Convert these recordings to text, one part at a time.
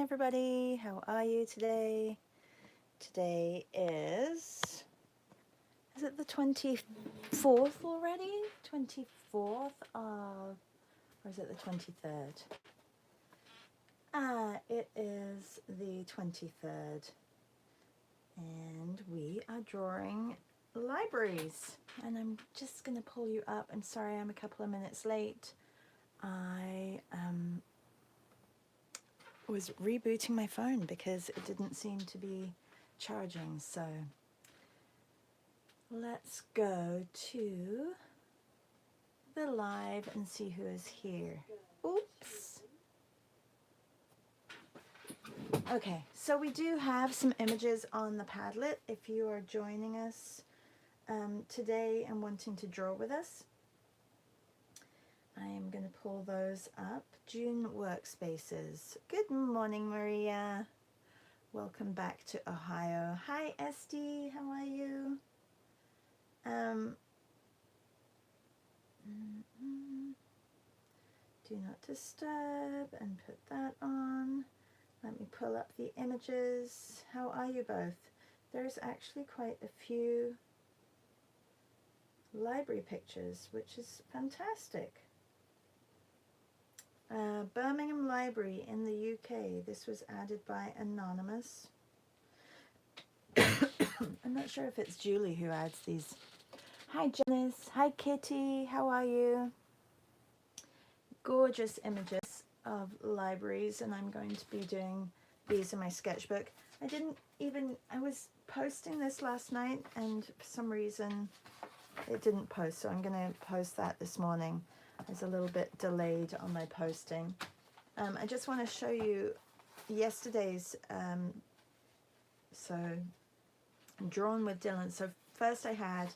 everybody. How are you today? Today is it the 24th already? 24th of, or is it the 23rd? It is the 23rd. And we are drawing libraries. And I'm just going to pull you up. I'm sorry I'm a couple of minutes late. I was rebooting my phone because it didn't seem to be charging. So let's go to the live and see who is here. Oops. Okay, so we do have some images on the Padlet if you are joining us today and wanting to draw with us. I am going to pull those up. June Workspaces. Good morning, Maria. Welcome back to Ohio. Hi, Esty. How are you? Do not disturb and put that on. Let me pull up the images. How are you both? There's actually quite a few library pictures, which is fantastic. Birmingham Library in the UK. This was added by Anonymous. I'm not sure if it's Julie who adds these. Hi Janice. Hi Kitty. How are you? Gorgeous images of libraries, and I'm going to be doing these in my sketchbook. I was posting this last night and for some reason it didn't post, so I'm going to post that this morning. I was a little bit delayed on my posting. I just want to show you yesterday's so drawn with Dylan. So first I had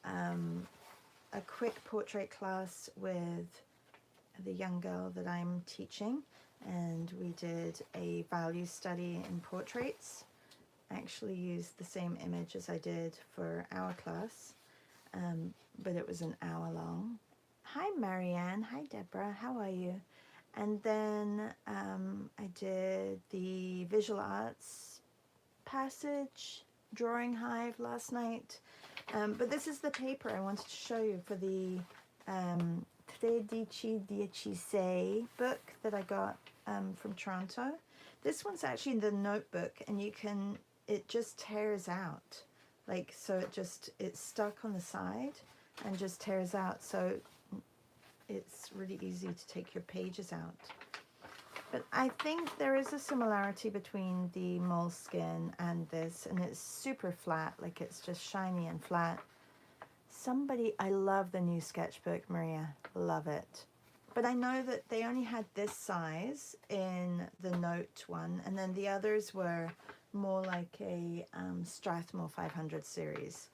a quick portrait class with the young girl that I'm teaching, and we did a value study in portraits. I actually used the same image as I did for our class, but it was an hour long. Hi Marianne, hi Deborah, how are you? And then I did the visual arts passage drawing hive last night, but this is the paper I wanted to show you for the 13 10 book that I got from Toronto. This one's actually the notebook, and it just tears out, like, so it's stuck on the side and just tears out, so it's really easy to take your pages out. But I think there is a similarity between the moleskin and this, and it's super flat, like it's just shiny and flat. I love the new sketchbook, Maria, love it. But I know that they only had this size in the note one, and then the others were more like a Strathmore 500 series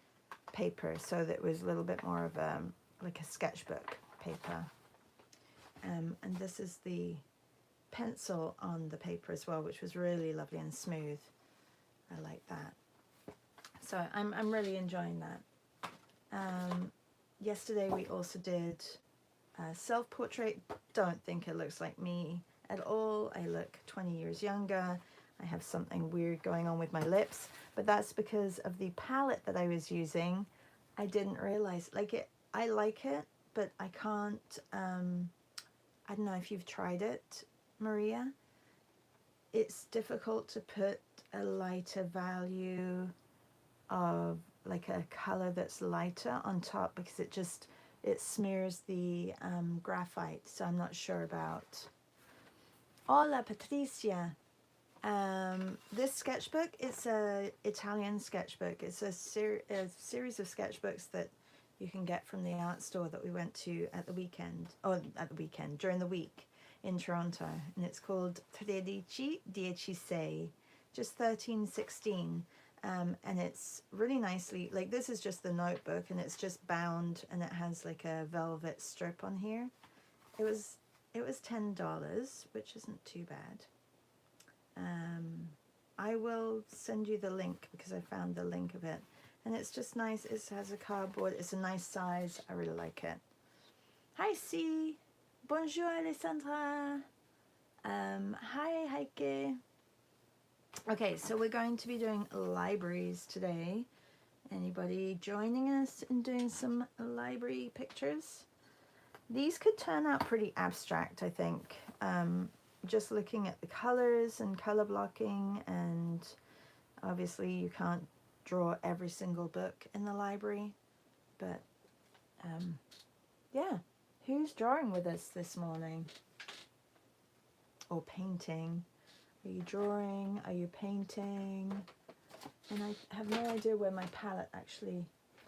paper, so that was a little bit more of like a sketchbook paper. And this is the pencil on the paper as well, which was really lovely and smooth. I like that. So I'm really enjoying that. Yesterday we also did a self-portrait. Don't think it looks like me at all. I look 20 years younger. I have something weird going on with my lips, but that's because of the palette that I was using. I didn't realize, I like it, but I can't, I don't know if you've tried it, Maria. It's difficult to put a lighter value of like a color that's lighter on top, because it smears the graphite, so I'm not sure about. Hola Patricia. This sketchbook, it's a Italian sketchbook. It's a series of sketchbooks that you can get from the art store that we went to during the week in Toronto, and it's called 13 10 just 1316. And it's really nicely, like, this is just the notebook, and it's just bound, and it has like a velvet strip on here. It was $10, which isn't too bad. I will send you the link because I found the link of it, and it's just nice. It has a cardboard. It's a nice size. I really like it. Hi C. Bonjour Alessandra. Hi Heike. Okay, so we're going to be doing libraries today. Anybody joining us in doing some library pictures? These could turn out pretty abstract, I think. Just looking at the colors and color blocking, and obviously you can't draw every single book in the library, but yeah. Who's drawing with us this morning? Or painting? Are you drawing? Are you painting? And I have no idea where my palette actually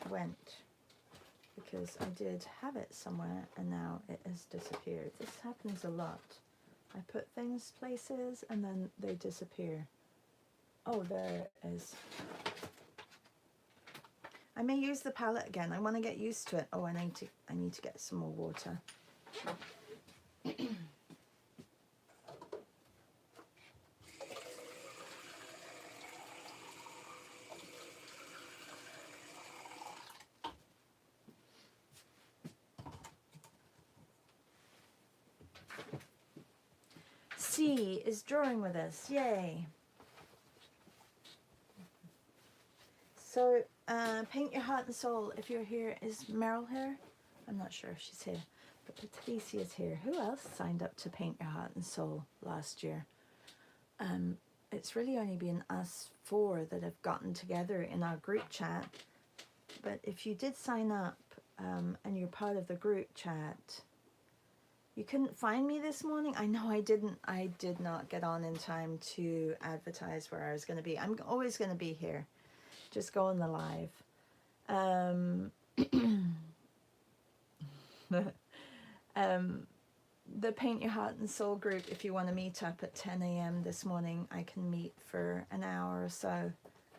went, because I did have it somewhere and now it has disappeared. This happens a lot. I put things places and then they disappear. Oh, there it is. I may use the palette again. I want to get used to it. Oh, I need to get some more water. C is drawing with us. Yay. So, Paint Your Heart and Soul, if you're here. Is Meryl here? I'm not sure if she's here, but Patricia is here. Who else signed up to Paint Your Heart and Soul last year? It's really only been us 4 that have gotten together in our group chat. But if you did sign up and you're part of the group chat, you couldn't find me this morning. I know I didn't. I did not get on in time to advertise where I was going to be. I'm always going to be here. Just go on the live. The Paint Your Heart and Soul group, if you want to meet up at 10 a.m. this morning, I can meet for an hour or so,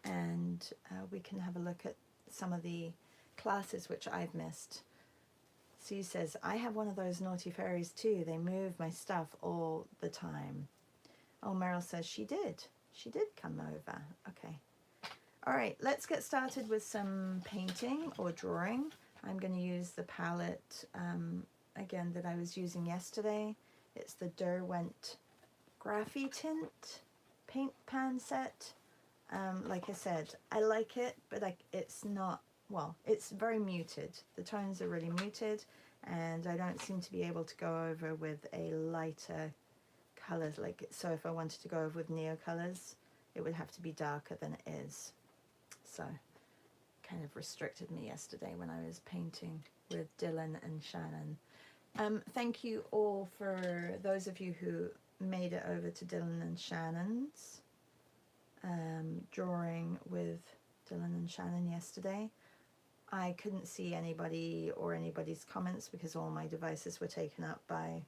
and we can have a look at some of the classes which I've missed. Sue says, I have one of those naughty fairies too. They move my stuff all the time. Oh, Meryl says she did. She did come over. Okay. All right, let's get started with some painting or drawing. I'm going to use the palette, again, that I was using yesterday. It's the Derwent Graphy Tint paint pan set. Like I said, I like it, but it's not, well, it's very muted. The tones are really muted, and I don't seem to be able to go over with a lighter colors. Like, so if I wanted to go over with neo colors, it would have to be darker than it is. So kind of restricted me yesterday when I was painting with Dylan and Shannon. Thank you all for those of you who made it over to Dylan and Shannon's drawing with Dylan and Shannon yesterday. I couldn't see anybody or anybody's comments because all my devices were taken up by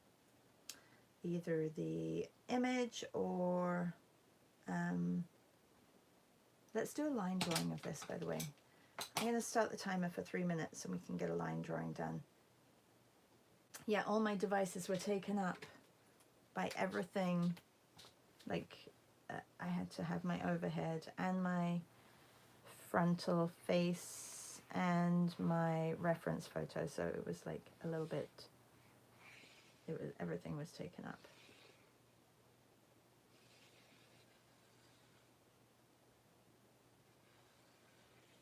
either the image or let's do a line drawing of this, by the way. I'm going to start the timer for 3 minutes and we can get a line drawing done. Yeah, all my devices were taken up by everything. Like, I had to have my overhead and my frontal face and my reference photo, so it was like a little bit, everything was taken up.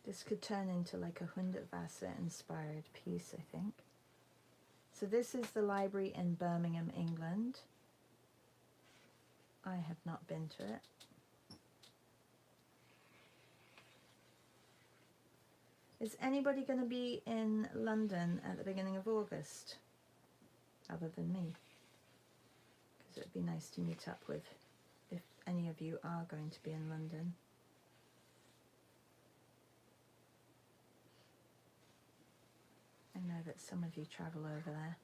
This could turn into like a Hundertwasser inspired piece, I think. So this is the library in Birmingham, England. I have not been to it. Is anybody going to be in London at the beginning of August, other than me? Because it would be nice to meet up with, if any of you are going to be in London. I know that some of you travel over there.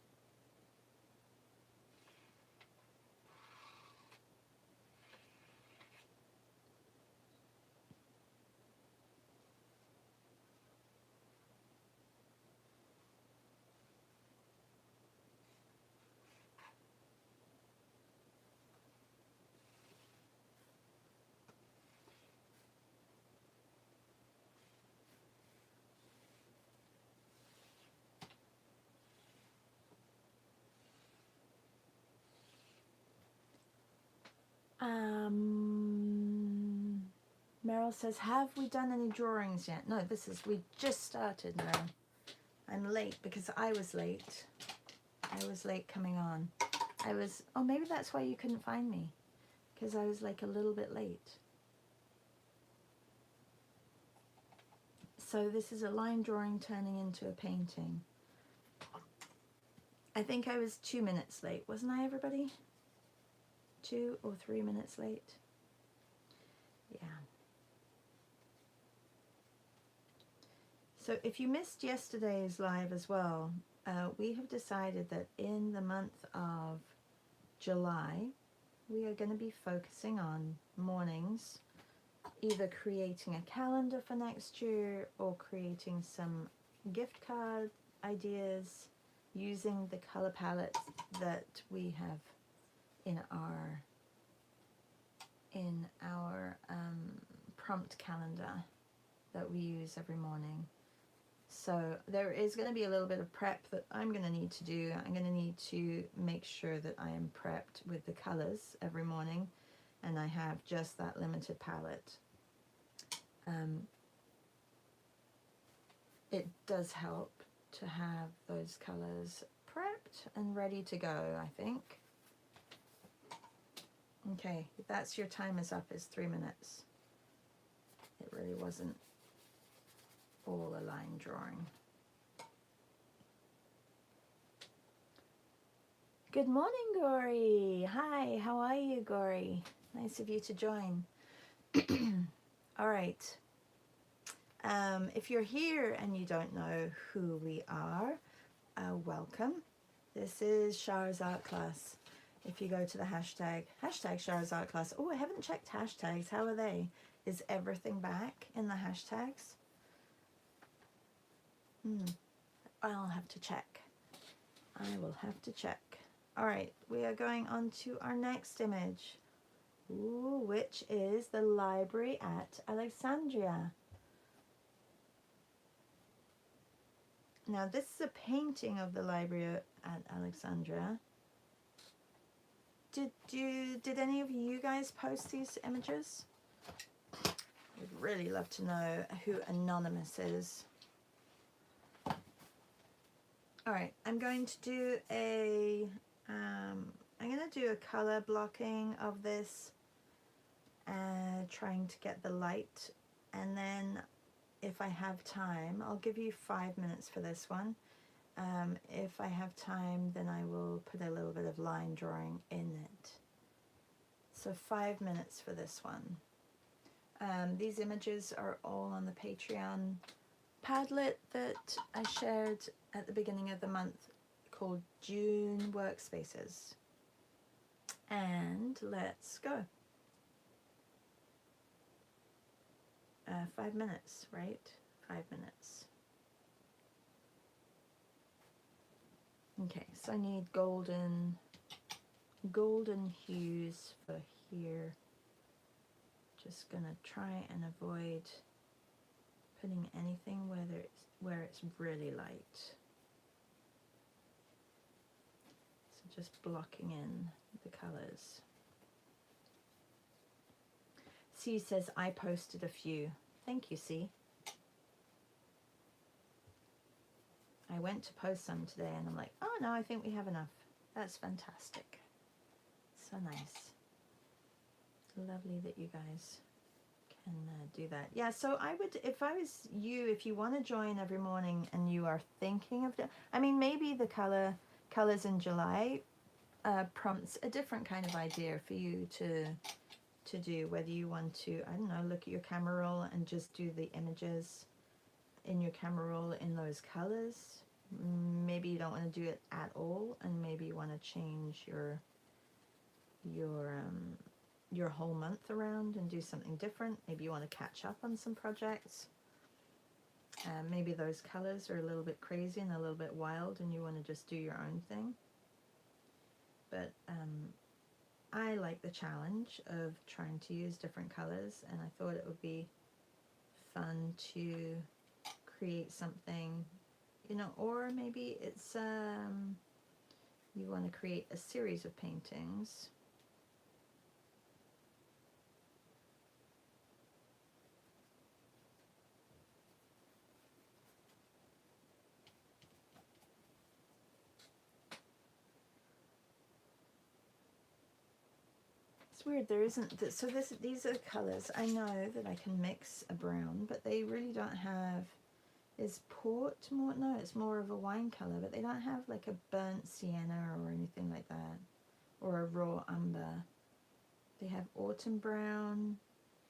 Meryl says, have we done any drawings yet? No, we just started, Meryl. I'm late because I was late. I was late coming on. Oh, maybe that's why you couldn't find me. Because I was like a little bit late. So this is a line drawing turning into a painting. I think I was 2 minutes late, wasn't I, everybody? 2 or 3 minutes late. Yeah. So if you missed yesterday's live as well, we have decided that in the month of July, we are going to be focusing on mornings, either creating a calendar for next year or creating some gift card ideas using the color palette that we have in our prompt calendar that we use every morning. So there is going to be a little bit of prep that I'm going to need to do. I'm going to need to make sure that I am prepped with the colors every morning, and I have just that limited palette. It does help to have those colors prepped and ready to go, I think. Okay, that's your time is up, is 3 minutes. It really wasn't all a line drawing. Good morning, Gory. Hi, how are you, Gory? Nice of you to join. All right. If you're here and you don't know who we are, welcome. This is Charsartclass. If you go to the hashtag Charsartclass. Oh, I haven't checked hashtags. How are they? Is everything back in the hashtags? I'll have to check. I will have to check. All right, we are going on to our next image, which is the library at Alexandria. Now, this is a painting of the library at Alexandria. Did any of you guys post these images? I'd really love to know who Anonymous is. All right, I'm going to do a color blocking of this, trying to get the light, and then if I have time, I'll give you 5 minutes for this one. If I have time, then I will put a little bit of line drawing in it. So 5 minutes for this one. These images are all on the Patreon Padlet that I shared at the beginning of the month called June Workspaces. And let's go. 5 minutes, right? 5 minutes. Okay, so I need golden hues for here. Just gonna try and avoid putting anything where it's really light. So just blocking in the colors. C says, I posted a few. Thank you, C. I went to post some today and I'm like, oh no, I think we have enough. That's fantastic. So nice. Lovely that you guys can do that. Yeah, so I would, if I was you, if you want to join every morning and you are thinking of, I mean, maybe the colors in July prompts a different kind of idea for you to do, whether you want to, I don't know, look at your camera roll and just do the images in your camera roll in those colors. Maybe you don't want to do it at all, and maybe you want to change your whole month around and do something different. Maybe you want to catch up on some projects. Maybe those colors are a little bit crazy and a little bit wild and you want to just do your own thing. But I like the challenge of trying to use different colors, and I thought it would be fun to create something, you know, or maybe it's you want to create a series of paintings. weird. There isn't. So these are the colors. I know that I can mix a brown, but they really don't have. Is port more? No, it's more of a wine color, but they don't have like a burnt sienna or anything like that, or a raw umber. They have autumn brown,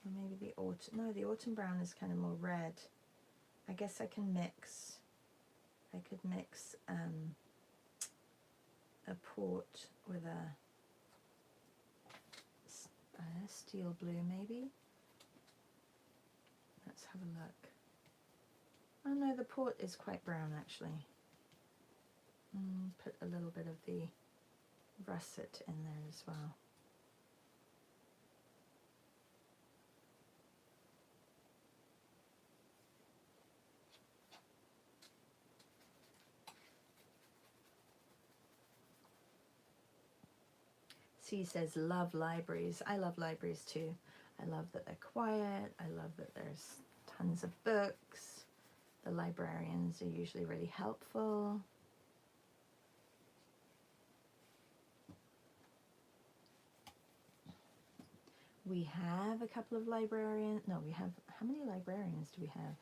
or maybe the autumn. No, the autumn brown is kind of more red. I guess I can mix. I could mix a port with a steel blue, maybe. Let's have a look. Oh no, the port is quite brown actually. Put a little bit of the russet in there as well. C says, love libraries. I love libraries too. I love that they're quiet. I love that there's tons of books. The librarians are usually really helpful. We have a couple of librarians. No, we have, how many librarians do we have?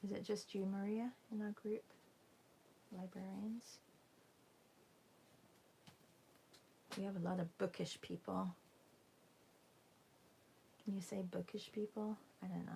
Is it just you, Maria, in our group? Librarians? We have a lot of bookish people. Can you say bookish people? I don't know.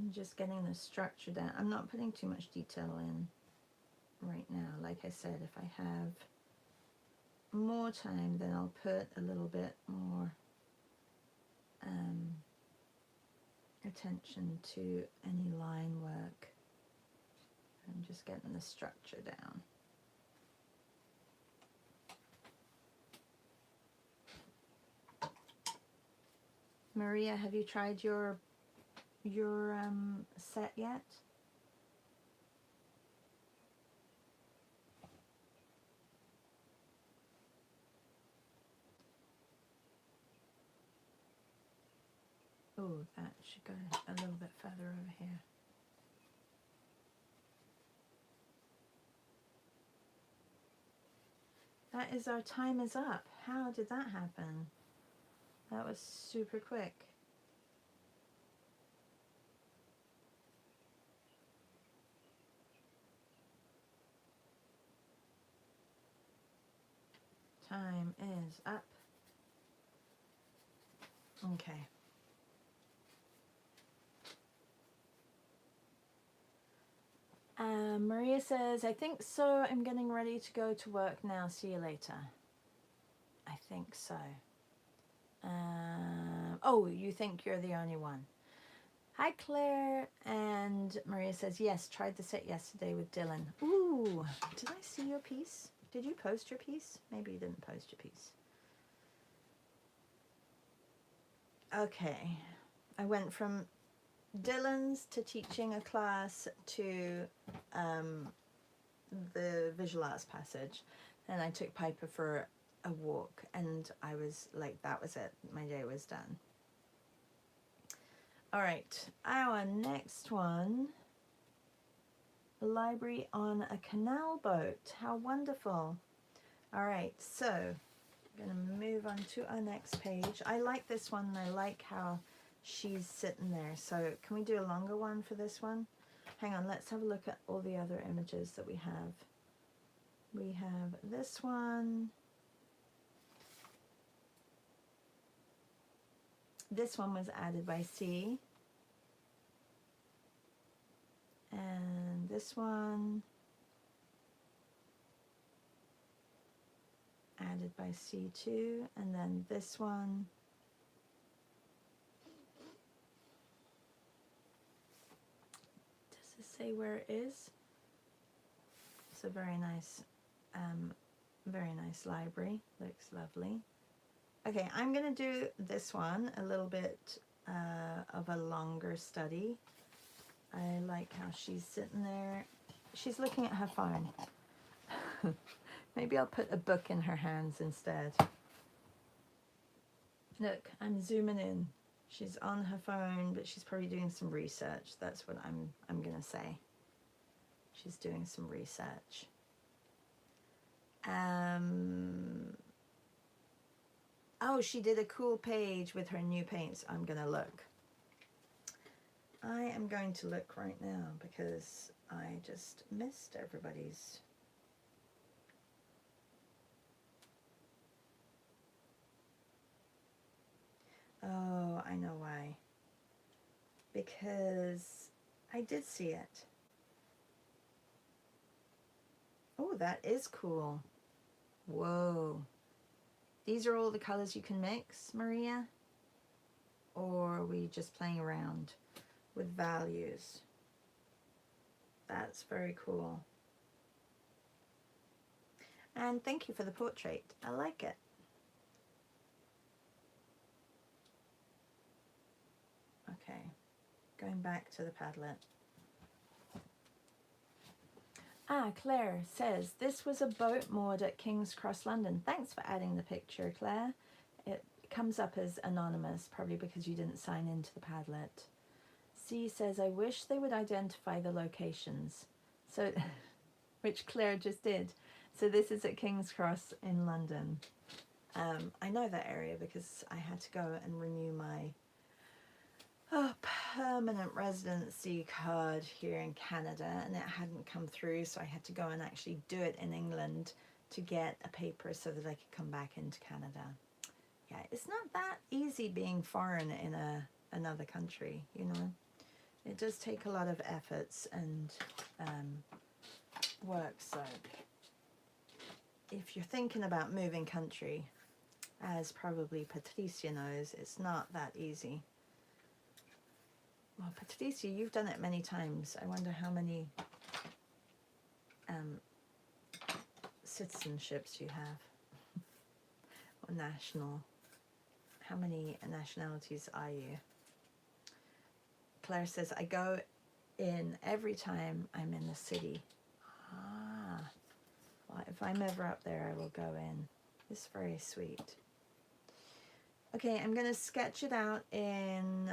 I'm just getting the structure down. I'm not putting too much detail in right now. Like I said, if I have more time, then I'll put a little bit more attention to any line work. I'm just getting the structure down. Maria, have you tried your set yet? Oh, that should go a little bit further over here. That is, our time is up. How did that happen? That was super quick. Time is up. Okay. Maria says, I think so. I'm getting ready to go to work now. See you later. I think so. Oh, you think you're the only one. Hi, Claire. And Maria says, yes, tried the set yesterday with Dylan. Ooh, did I see your piece? Did you post your piece? Maybe you didn't post your piece. Okay. I went from Dylan's to teaching a class to the visual arts passage. And I took Piper for a walk, and I was like, that was it. My day was done. All right, our next one, a library on a canal boat. How wonderful. All right, so I'm gonna move on to our next page. I like this one, and I like how she's sitting there. So can we do a longer one for this one? Hang on, let's have a look at all the other images that we have. We have this one. This one was added by C. And this one added by C2. And then this one say where it is. It's a very nice library. Looks lovely. Okay, I'm gonna do this one a little bit of a longer study. I like how she's sitting there. She's looking at her phone. Maybe I'll put a book in her hands instead. Look, I'm zooming in. She's on her phone, but she's probably doing some research. That's what I'm gonna say. She's doing some research. Oh, she did a cool page with her new paints. I'm gonna look. I am going to look right now because I just missed everybody's. Oh, I know why. Because I did see it. Oh, that is cool. Whoa. These are all the colors you can mix, Maria? Or are we just playing around with values? That's very cool. And thank you for the portrait. I like it. Okay, going back to the Padlet. Ah, Claire says, this was a boat moored at King's Cross, London. Thanks for adding the picture, Claire. It comes up as anonymous, probably because you didn't sign into the Padlet. C says, I wish they would identify the locations. So, which Claire just did. So this is at King's Cross in London. I know that area because I had to go and renew my permanent residency card here in Canada, and it hadn't come through, so I had to go and actually do it in England to get a paper so that I could come back into Canada. Yeah, it's not that easy being foreign in another country, you know. It does take a lot of efforts and work, so if you're thinking about moving country, as probably Patricia knows, it's not that easy. Well, Patricia, you've done it many times. I wonder how many citizenships you have. Or national. How many nationalities are you? Claire says, I go in every time I'm in the city. Ah. Well, if I'm ever up there, I will go in. It's very sweet. Okay, I'm going to sketch it out in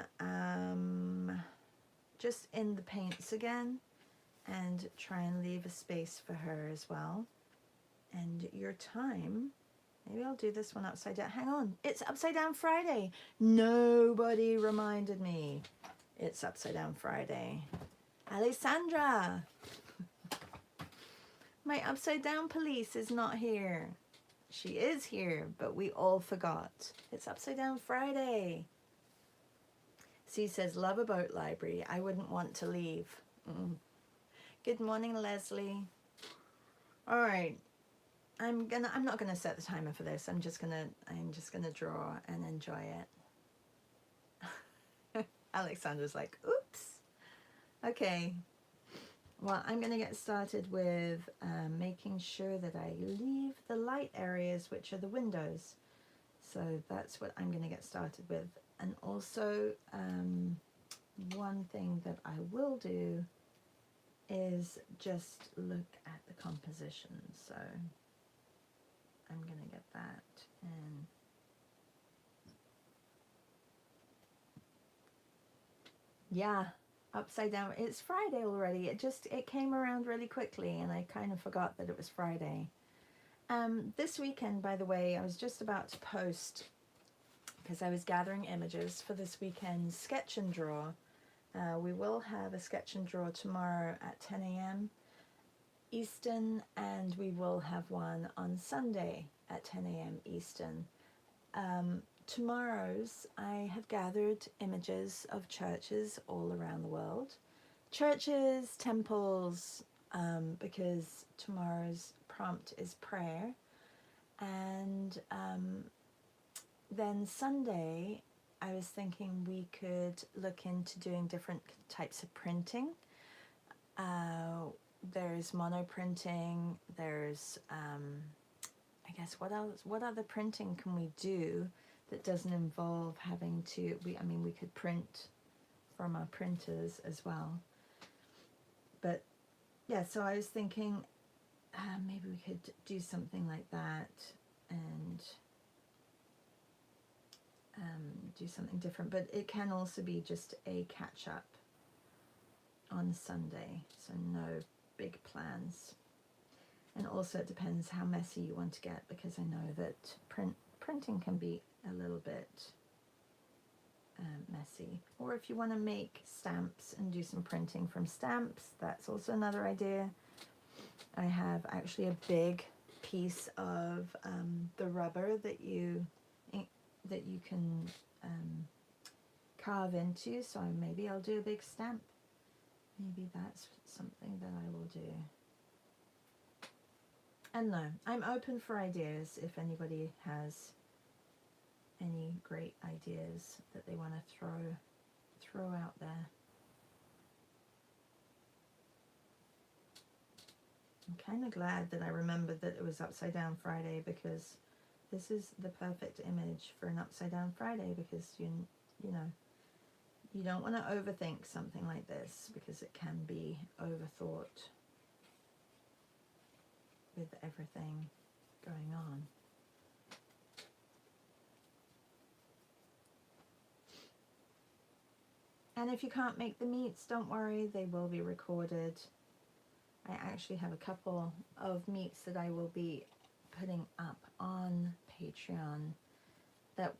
just in the paints again and try and leave a space for her as well. And your time, maybe I'll do this one upside down. Hang on, it's Upside Down Friday. Nobody reminded me. It's Upside Down Friday. Alessandra! My Upside Down police is not here. She is here, but we all forgot. It's Upside Down Friday. C says, love a boat library. I wouldn't want to leave. Good morning, Leslie. All right. I'm not gonna set the timer for this. I'm just gonna draw and enjoy it. Alexandra's like, oops. Okay. Well, I'm going to get started with making sure that I leave the light areas, which are the windows. So that's what I'm going to get started with. And also, one thing that I will do is just look at the composition. So I'm going to get that in. Yeah. Upside Down. It's Friday already. It came around really quickly and I kind of forgot that it was Friday. This weekend, by the way, I was just about to post because I was gathering images for this weekend's sketch and draw. We will have a sketch and draw tomorrow at 10 a.m. Eastern, and we will have one on Sunday at 10 a.m. Eastern. Tomorrow's, I have gathered images of churches all around the world. Churches, temples, because tomorrow's prompt is prayer. And then Sunday, I was thinking we could look into doing different types of printing. There's mono printing. There's I guess what other printing can we do that doesn't involve having to, I mean, we could print from our printers as well. But yeah, so I was thinking maybe we could do something like that and do something different. But it can also be just a catch up on Sunday, so no big plans. And also it depends how messy you want to get, because I know that printing can be a little bit messy. Or if you want to make stamps and do some printing from stamps, that's also another idea. I have actually a big piece of the rubber that you can carve into, so maybe I'll do a big stamp. Maybe that's something that I will do. And no, I'm open for ideas if anybody has any great ideas that they want to throw out there. I'm kind of glad that I remembered that it was Upside Down Friday, because this is the perfect image for an Upside Down Friday, because you know, you don't want to overthink something like this, because it can be overthought with everything going on. And if you can't make the meets, don't worry, they will be recorded. I actually have a couple of meets that I will be putting up on Patreon that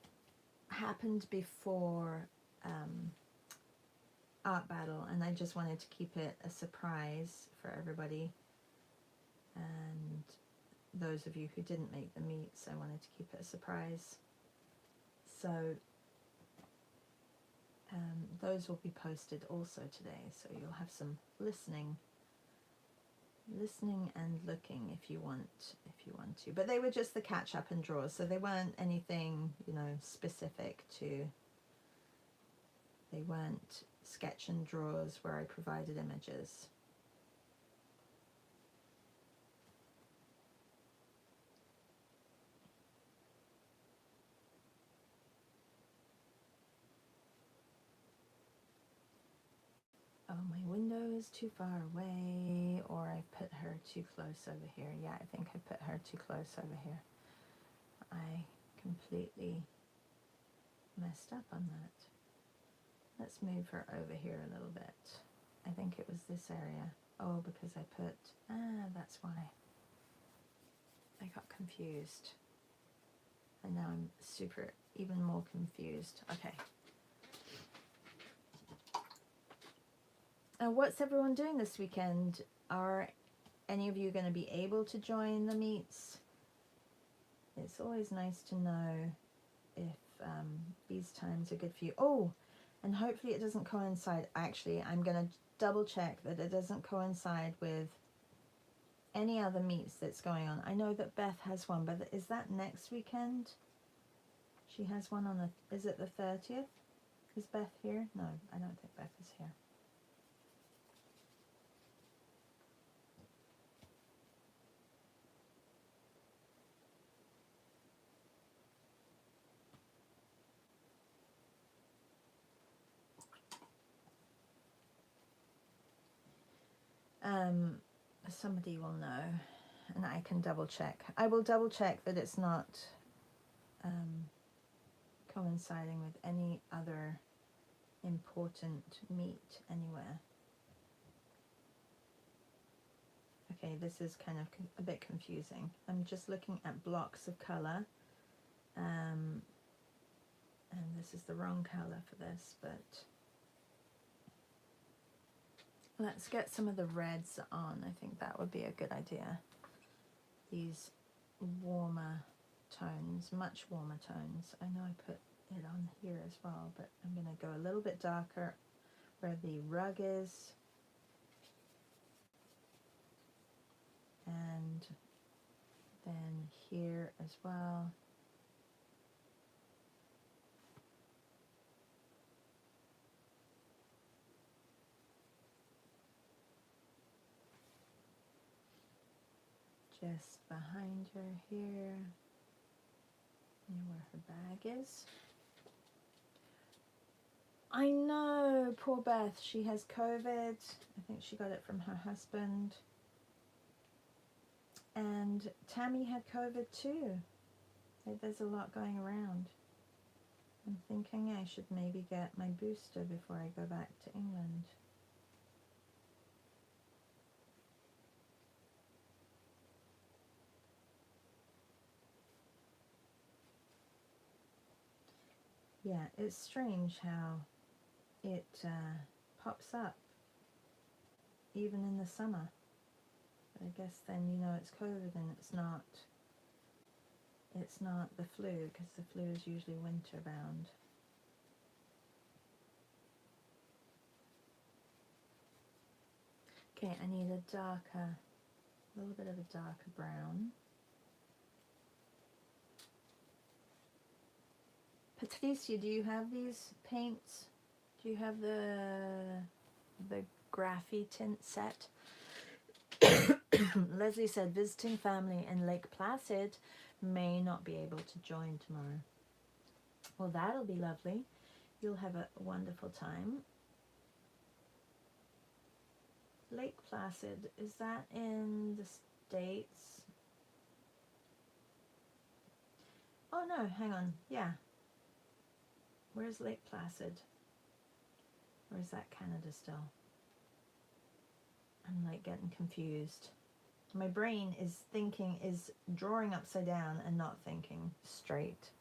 happened before Art Battle, and I just wanted to keep it a surprise for everybody. And those of you who didn't make the meets, I wanted to keep it a surprise. So those will be posted also today, so you'll have some listening and looking if you want to. But they were just the catch up and draws, so they weren't anything, you know, specific to. They weren't sketch and draws where I provided images. Oh, my window is too far away, or I put her too close over here. Yeah, I think I put her too close over here. I completely messed up on that. Let's move her over here a little bit. I think it was this area. Oh, because I put, that's why. I got confused. And now I'm even more confused. Okay. What's everyone doing this weekend? Are any of you going to be able to join the meets? It's always nice to know if these times are good for you. Oh, and hopefully it doesn't coincide. Actually, I'm going to double check that it doesn't coincide with any other meets that's going on. I know that Beth has one, but is that next weekend? She has one on the, is it the 30th? Is Beth here? No, I don't think Beth is here. Somebody will know, and I can double check. I will double check that it's not coinciding with any other important meet anywhere. Okay, this is kind of a bit confusing. I'm just looking at blocks of color, and this is the wrong color for this, but let's get some of the reds on. I think that would be a good idea. These warmer tones, much warmer tones. I know I put it on here as well, but I'm going to go a little bit darker where the rug is. And then here as well. just behind her here, near where her bag is. I know, poor Beth, she has COVID. I think she got it from her husband. And Tammy had COVID too. There's a lot going around. I'm thinking I should maybe get my booster before I go back to England. Yeah, it's strange how it pops up even in the summer. But I guess then you know it's COVID and it's not the flu, because the flu is usually winter bound. Okay, I need a little bit of a darker brown. Patricia, do you have these paints? Do you have the Graphy tint set? Leslie said visiting family in Lake Placid, may not be able to join tomorrow. Well, that'll be lovely. You'll have a wonderful time. Lake Placid, is that in the States? Oh no, hang on, yeah. Where's Lake Placid? Or is that Canada still? I'm like getting confused. My brain is drawing upside down and not thinking straight.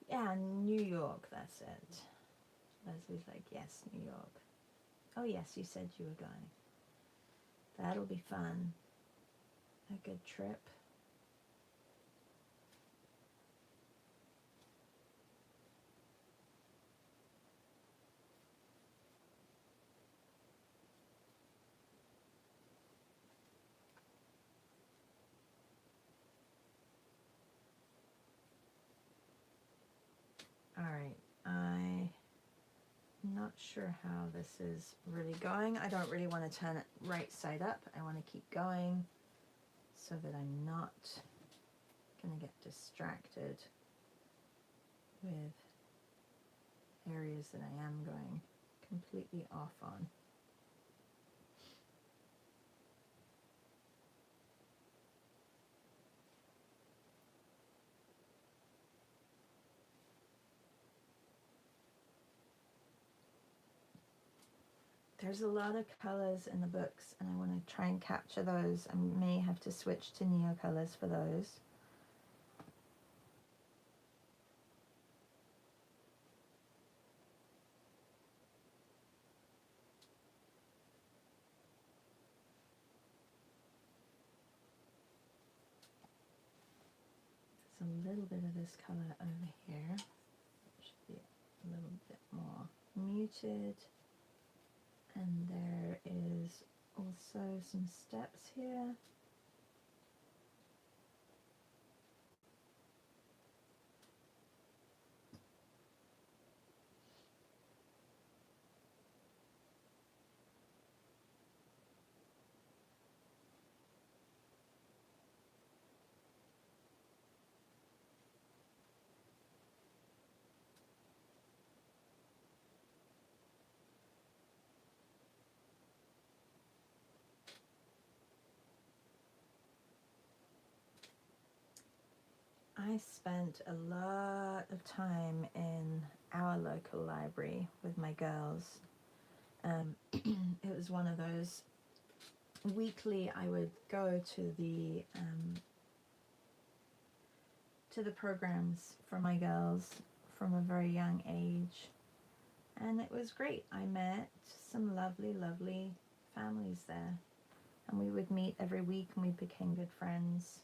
Yeah, New York, that's it. Leslie's like, yes, New York. Oh yes, you said you were going. That'll be fun. A good trip. Alright, I'm not sure how this is really going. I don't really want to turn it right side up. I want to keep going so that I'm not going to get distracted with areas that I am going completely off on. There's a lot of colors in the books and I want to try and capture those. I may have to switch to Neo colors for those. There's a little bit of this color over here. It should be a little bit more muted. And there is also some steps here. I spent a lot of time in our local library with my girls. It was one of those weekly I would go to the programs for my girls from a very young age, and it was great. I met some lovely families there, and we would meet every week and we became good friends.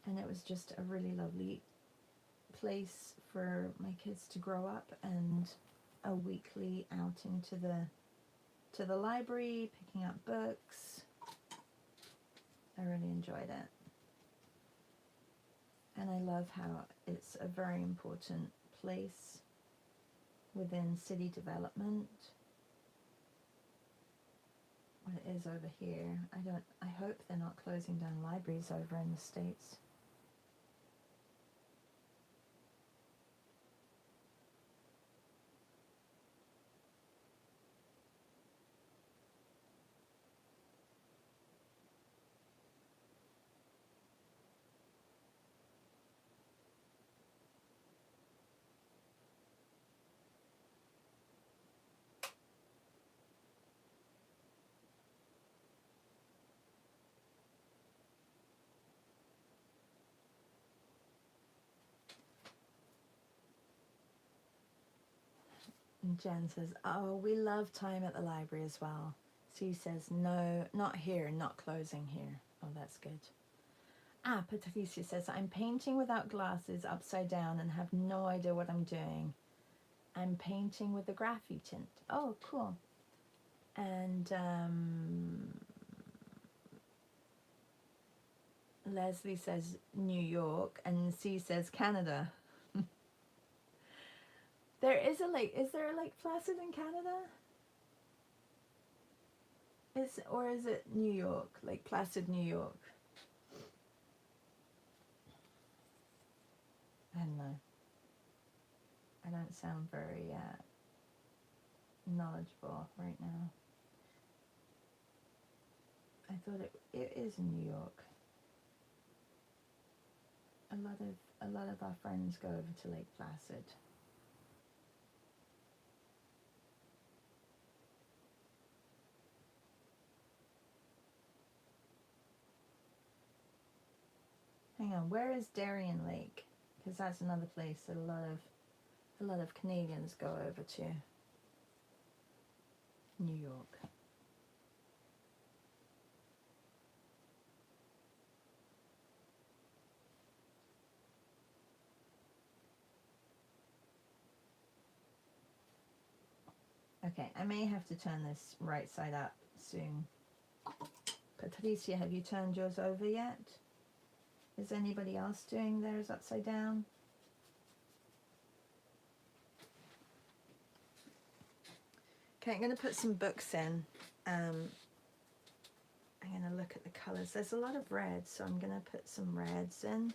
And it was just a really lovely place for my kids to grow up, and a weekly outing to the library, picking up books. I really enjoyed it. And I love how it's a very important place within city development. What it is over here. I hope they're not closing down libraries over in the States. And Jen says, oh, we love time at the library as well. Sue says, no, not here, not closing here. Oh, that's good. Ah, Patricia says, I'm painting without glasses upside down and have no idea what I'm doing. I'm painting with the graphite tint. Oh, cool. And Leslie says New York, and C says Canada. There is a lake. Is there a Lake Placid in Canada? Or is it New York? Lake Placid, New York? I don't know. I don't sound very knowledgeable right now. I thought it is in New York. A lot of our friends go over to Lake Placid. Hang on, where is Darien Lake? Because that's another place that a lot of Canadians go over to. New York. Okay, I may have to turn this right side up soon. Patricia, have you turned yours over yet? Is anybody else doing theirs upside down? Okay, I'm going to put some books in. I'm going to look at the colours. There's a lot of red, so I'm going to put some reds in.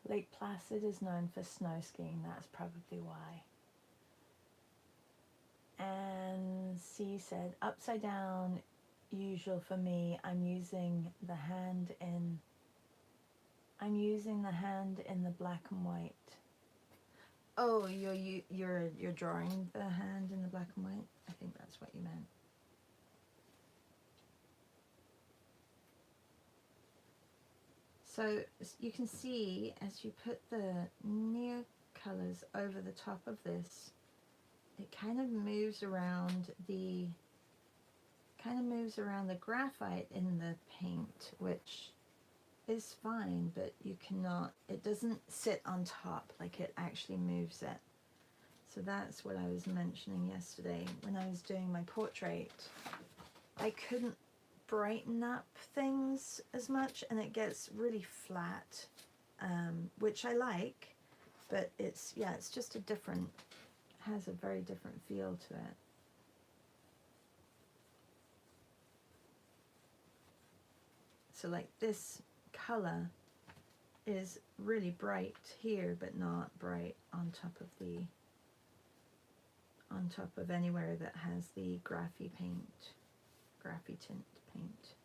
Lake Placid is known for snow skiing. That's probably why. And C said, upside down, usual for me. I'm using the hand in the black and white. Oh, you're drawing the hand in the black and white? I think that's what you meant. So you can see as you put the near colors over the top of this, it kind of moves around the graphite in the paint, which is fine, but it doesn't sit on top, like it actually moves it. So that's what I was mentioning yesterday when I was doing my portrait. I couldn't brighten up things as much, and it gets really flat, which I like, but it's just has a very different feel to it. So like this color is really bright here, but not bright on top of anywhere that has the graphy tint paint.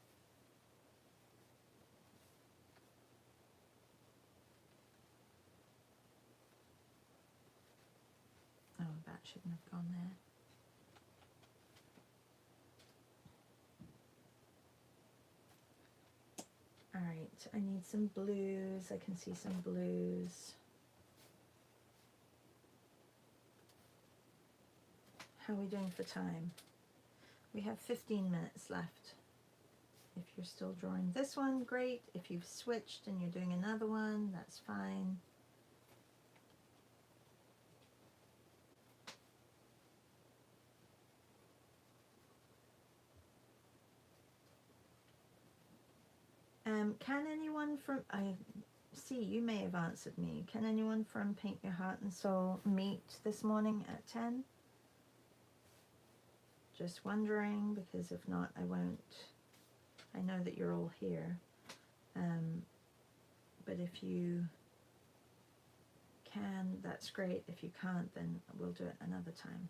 Oh, that shouldn't have gone there. All right, I need some blues. I can see some blues. How are we doing for time? We have 15 minutes left. If you're still drawing this one, great. If you've switched and you're doing another one, that's fine. Can anyone from, I see you may have answered me, can anyone from Paint Your Heart and Soul meet this morning at 10? Just wondering, because if not, I won't. I know that you're all here, but if you can, that's great. If you can't, then we'll do it another time.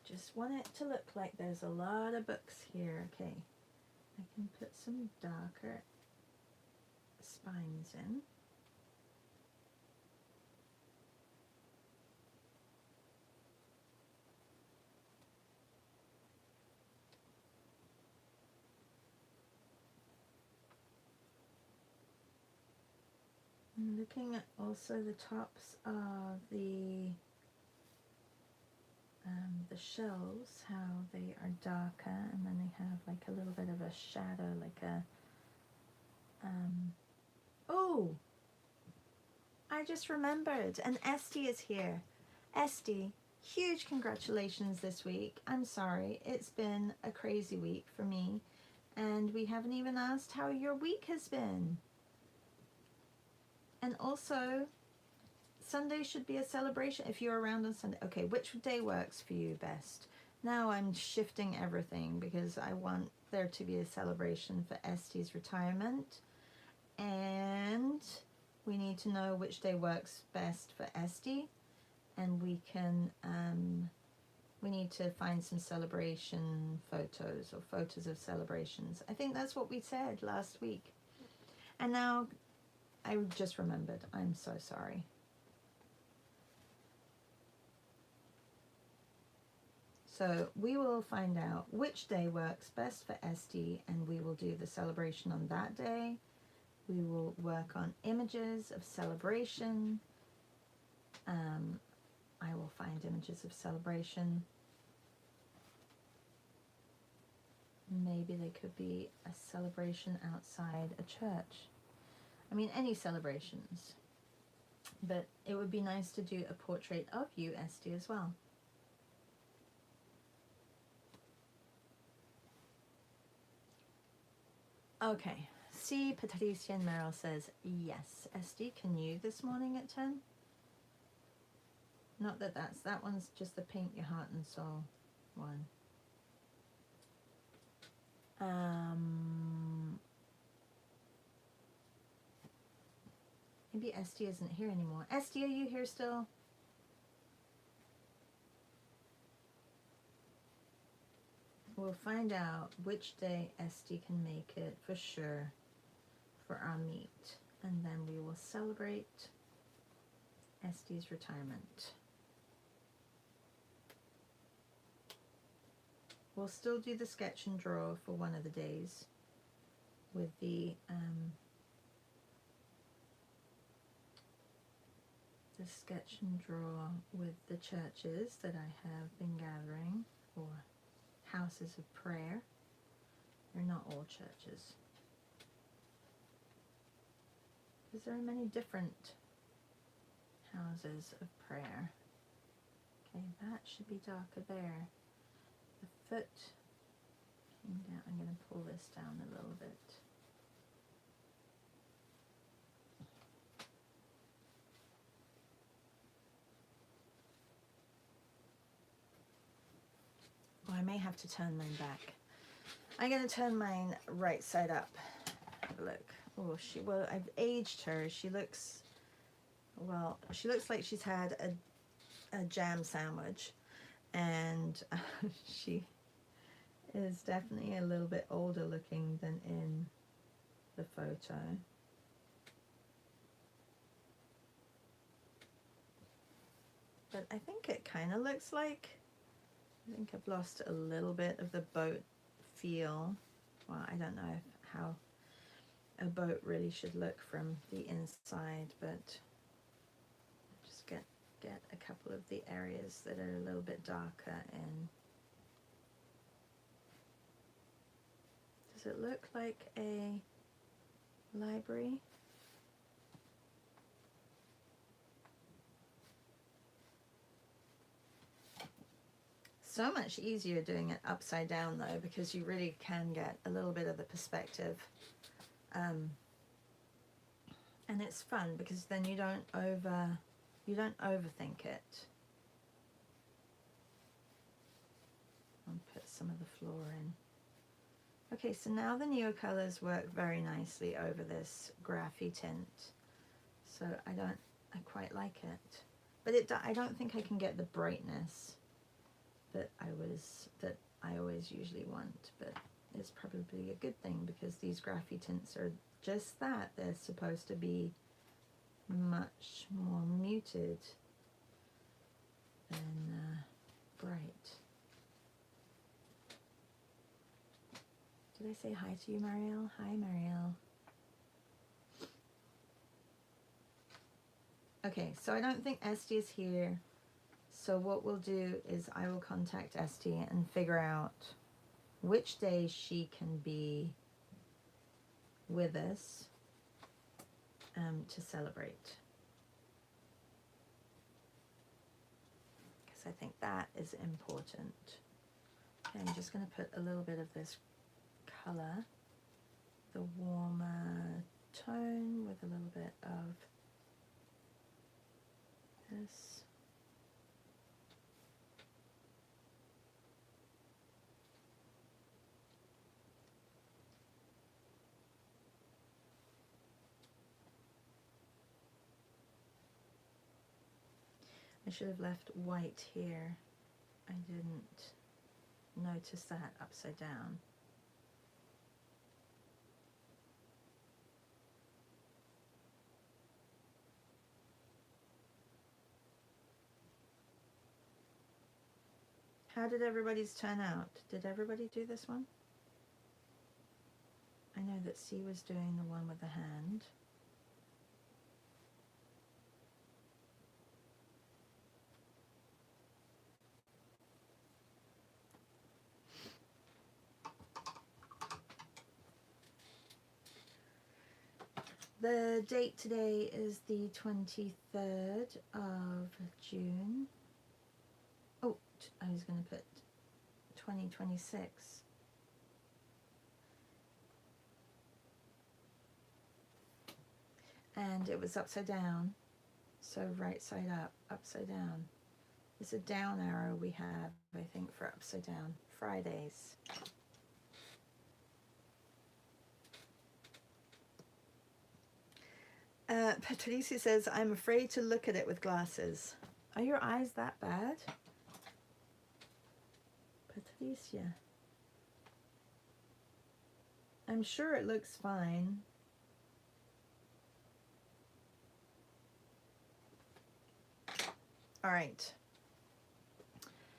Just want it to look like there's a lot of books here. Okay, I can put some darker spines in. I'm looking at also the tops of the shells, how they are darker, and then they have like a little bit of a shadow, like a oh, I just remembered, and Esty is here. Esty, huge congratulations this week. I'm sorry, it's been a crazy week for me, and we haven't even asked how your week has been. And also, Sunday should be a celebration if you're around on Sunday. Okay, which day works for you best? Now I'm shifting everything because I want there to be a celebration for Esty's retirement, and we need to know which day works best for Esty, and we can we need to find some celebration photos or photos of celebrations. I think that's what we said last week. And now I just remembered. I'm so sorry. So we will find out which day works best for Esty, and we will do the celebration on that day. We will work on images of celebration. I will find images of celebration. Maybe they could be a celebration outside a church. I mean, any celebrations. But it would be nice to do a portrait of you, Esty, as well. Okay. See, Patricia and Meryl says, yes. Esty, can you this morning at 10? Not that that one's just the Paint Your Heart and Soul one. Maybe Esty isn't here anymore. Esty, are you here still? We'll find out which day Esty can make it for sure for our meet, and then we will celebrate Esty's retirement. We'll still do the sketch and draw for one of the days with the sketch and draw with the churches that I have been gathering, or houses of prayer. They're not all churches, because there are many different houses of prayer. Okay, that should be darker there. The foot came down. I'm going to pull this down a little bit. may have to turn mine back. I'm going to turn mine right side up. Have a look. Oh, well, I've aged her. She looks, well, she looks like she's had a jam sandwich, and she is definitely a little bit older looking than in the photo. But I think it kind of looks like, I think I've lost a little bit of the boat feel. Well, I don't know how a boat really should look from the inside, but just get a couple of the areas that are a little bit darker in. Does it look like a library? So much easier doing it upside down though, because you really can get a little bit of the perspective. And it's fun because then you don't overthink it. I'll put some of the floor in. Okay, so now the newer colors work very nicely over this graphy tint. So I quite like it. But I don't think I can get the brightness that I always usually want, but it's probably a good thing because these graphy tints are just that. They're supposed to be much more muted than bright. Did I say hi to you, Marielle? Hi, Marielle. Okay, so I don't think Esty is here. So what we'll do is I will contact Esty and figure out which day she can be with us to celebrate. Because I think that is important. Okay, I'm just going to put a little bit of this color, the warmer tone with a little bit of this. I should have left white here. I didn't notice that upside down. How did everybody's turn out? Did everybody do this one? I know that C was doing the one with the hand. The date today is the 23rd of June. Oh, I was going to put 2026. And it was upside down. So right side up, upside down. It's a down arrow we have, I think, for upside down Fridays. Patricia says, I'm afraid to look at it with glasses. Are your eyes that bad? Patricia. I'm sure it looks fine. All right.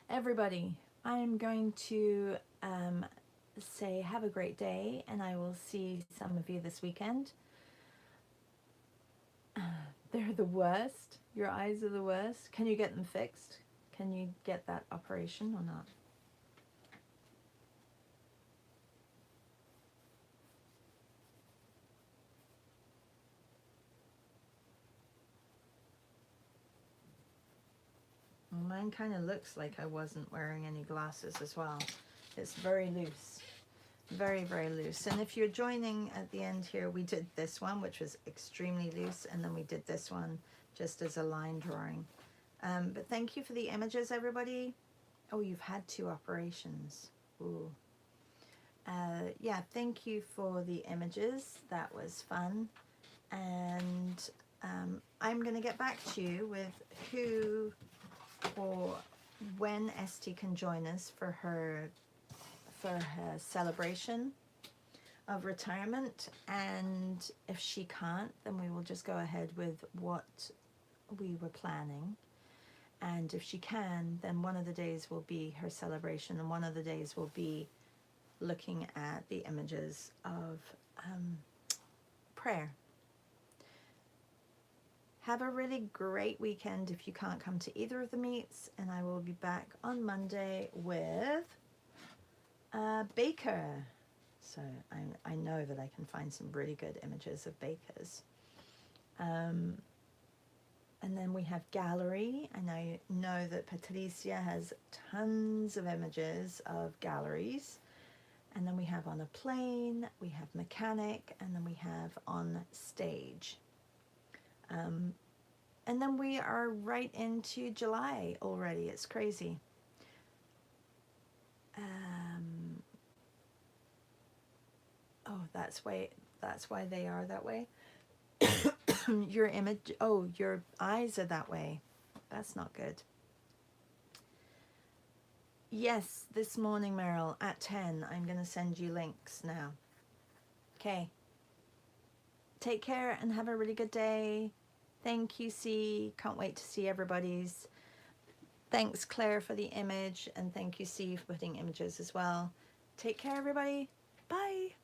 Everybody, I'm going to say have a great day, and I will see some of you this weekend. They're the worst. Your eyes are the worst. Can you get them fixed? Can you get that operation or not? Well, mine kind of looks like I wasn't wearing any glasses as well. It's very loose. Very, very loose. And if you're joining at the end here, we did this one, which was extremely loose, and then we did this one just as a line drawing. But thank you for the images, everybody. Oh, you've had 2 operations. Ooh. Yeah, thank you for the images. That was fun. And I'm going to get back to you with who or when Esty can join us for her celebration of retirement. And if she can't, then we will just go ahead with what we were planning. And if she can, then one of the days will be her celebration, and one of the days will be looking at the images of prayer. Have a really great weekend if you can't come to either of the meets, and I will be back on Monday with Baker. So I know that I can find some really good images of bakers. And then we have gallery, and I know that Patricia has tons of images of galleries. And then we have on a plane, we have mechanic, and then we have on stage. And then we are right into July already. It's crazy. Oh, that's why they are that way. Your image, oh, your eyes are that way. That's not good. Yes, this morning, Meryl, at 10, I'm going to send you links now. Okay. Take care and have a really good day. Thank you, C. Can't wait to see everybody's. Thanks, Claire, for the image, and thank you, C, for putting images as well. Take care, everybody. Bye.